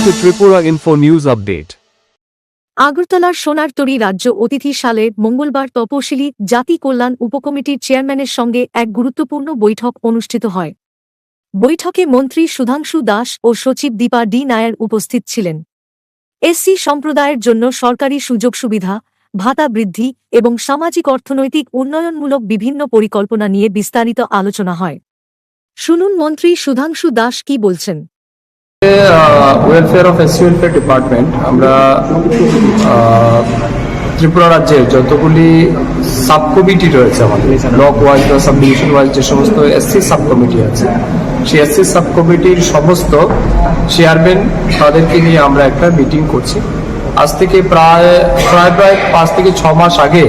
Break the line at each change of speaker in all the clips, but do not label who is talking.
to Tripura Info News Update.
আগরতলার সোনারতরী রাজ্য অতিথিশালায় মঙ্গলবার তপশিলি জাতি কল্যাণ উপকমিটির চেয়ারম্যানের সঙ্গে এক গুরুত্বপূর্ণ বৈঠক অনুষ্ঠিত হয়। বৈঠকে মন্ত্রী সুধাংশু দাস ও সচিব দীপা ডি নায়ার উপস্থিত ছিলেন। এসসি সম্প্রদায়ের জন্য সরকারি সুযোগ সুবিধা, ভাতা বৃদ্ধি এবং সামাজিক অর্থনৈতিক উন্নয়নমূলক বিভিন্ন পরিকল্পনা নিয়ে বিস্তারিত আলোচনা হয়। শুনুন মন্ত্রী সুধাংশু দাস কি বলছেন।
Welfare of SC welfare department আমরা ত্রিপুরা রাজ্যে যতগুলি সাব কমিটি রয়েছে আমাদের ব্লক ওয়াইজ বা সাব ডিভিশন ওয়াইজ যে সমস্ত এসসি সাব কমিটি আছে, সেই এসসি সাব কমিটির সমস্ত চেয়ারম্যান তাদেরকে নিয়ে আমরা একটা মিটিং করছি। আজ থেকে প্রায় 5 থেকে 6 মাস আগে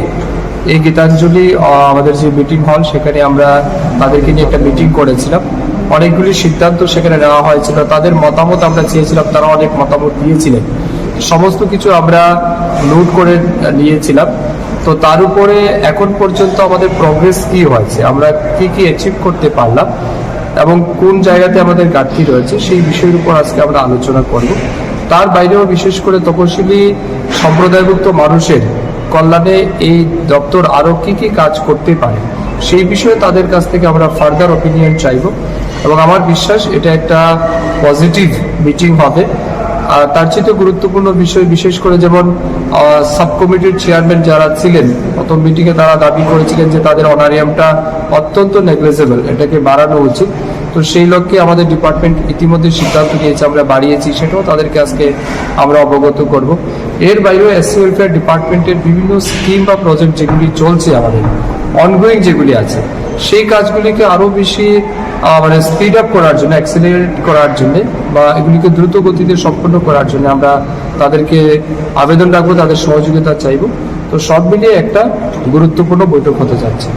এই গীতাঞ্জলি আমাদের যে মিটিং হল, সেখানে আমরা তাদেরকে নিয়ে একটা মিটিং করেছিলাম। অনেকগুলি সিদ্ধান্ত সেখানে নেওয়া হয়েছিল, তাদের মতামত আমরা চেয়েছিলাম, তারা অনেক মতামত দিয়েছিলেন, সমস্ত কিছু আমরা নোট করে নিয়েছিলাম। তো তার উপরে এখন পর্যন্ত আমাদের প্রগ্রেস কি হয়েছে, আমরা কি কি অ্যাচিভ করতে পারলাম এবং কোন জায়গাতে আমাদের ঘাটতি রয়েছে, সেই বিষয়ের উপর আজকে আমরা আলোচনা করব। তার বাইরেও বিশেষ করে তপশিলি সম্প্রদায়ভুক্ত মানুষের কল্যাণে এই দপ্তর আরও কি কি কাজ করতে পারে, সেই বিষয়ে তাদের কাছ থেকে আমরা ফার্দার ওপিনিয়ন চাইব এবং আমার বিশ্বাস এটা একটা পজিটিভ মিটিং হবে। আর তার চেয়ে গুরুত্বপূর্ণ বিষয়, বিশেষ করে যেমন সাব কমিটির চেয়ারম্যান যারা ছিলেন প্রথম মিটিংয়ে, তারা দাবি করেছিলেন যে তাদের অনারিয়ামটা অত্যন্ত নেগলেজেবল, এটাকে বাড়ানো উচিত। তো সেই লক্ষ্যে আমাদের ডিপার্টমেন্ট ইতিমধ্যে সিদ্ধান্ত নিয়েছে, আমরা বাড়িয়েছি, সেটাও তাদেরকে আজকে আমরা অবগত করব। এর বাইরেও এসসি ওয়েলফেয়ার ডিপার্টমেন্টের বিভিন্ন স্কিম বা প্রজেক্ট যেগুলি চলছে, আমাদের অনগোয়িং যেগুলি আছে, সেই কাজগুলিকে আরও বেশি মানে স্পিড আপ করার জন্য, অ্যাক্সিলারেট করার জন্য বা এগুলিকে দ্রুত গতিতে সম্পন্ন করার জন্য আমরা তাদেরকে আবেদন রাখবো, তাদের সহযোগিতা চাইব। তো সব মিলিয়ে একটা গুরুত্বপূর্ণ বৈঠক হতে যাচ্ছে।